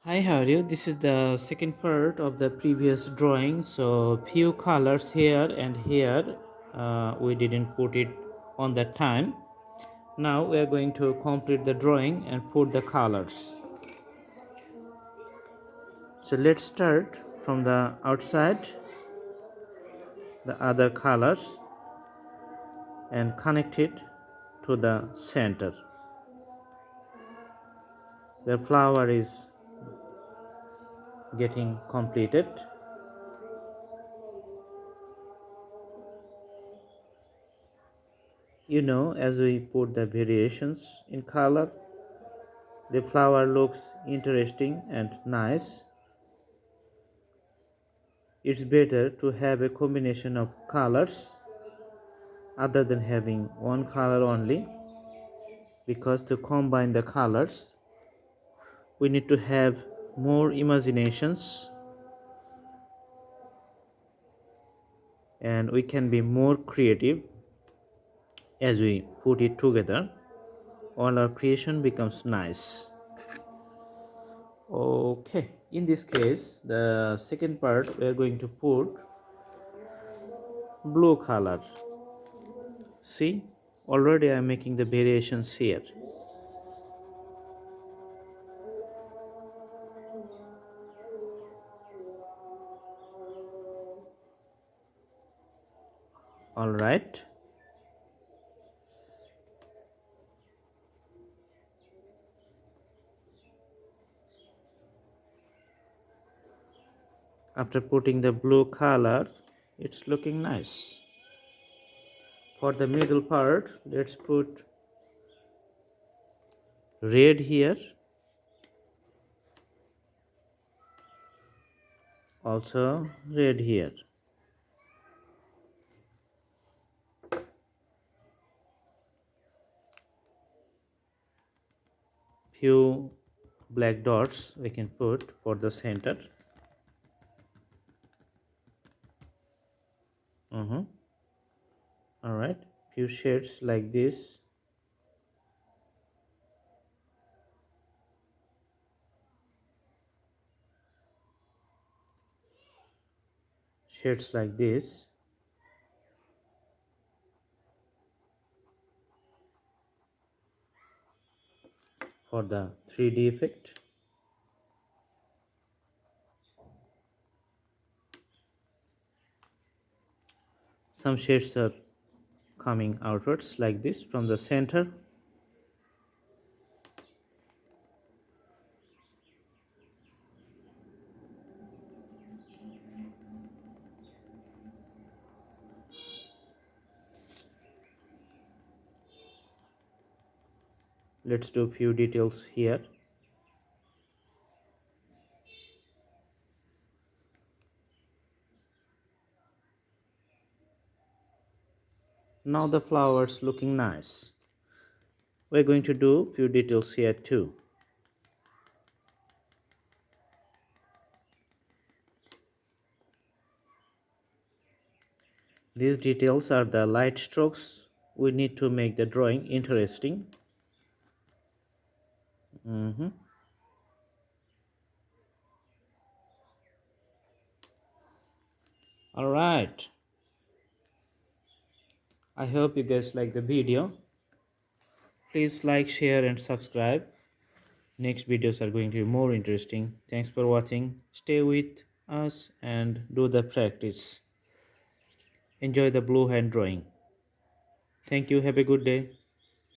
Hi, how are you? This is the second part of the previous drawing. So, few colors here and here. We didn't put it on that time. Now we are going to complete the drawing and put the colors. So let's start from the outside, the other colors, and connect it to the center. The flower is getting completed. As we put the variations in color, the flower looks interesting and nice. It's better to have a combination of colors other than having one color only, because to combine the colors we need to have more imaginations and we can be more creative. As we put it together, all our creation becomes nice. Okay, in this case, the second part we are going to put blue color. See, already I am making the variations here. All right. After putting the blue color, it's looking nice. For the middle part, let's put red here, also red here. Few black dots we can put for the center. All right, few shades like this. Shades like this. For the 3D effect. Some shades are coming outwards like this from the center. Let's do few details here. Now the flowers looking nice. We're going to do few details here too. These details are the light strokes. We need to make the drawing interesting. All right. I hope you guys like the video. Please like, share, and subscribe. Next videos are going to be more interesting. Thanks for watching. Stay with us and do the practice. Enjoy the blue hand drawing. Thank you. Have a good day.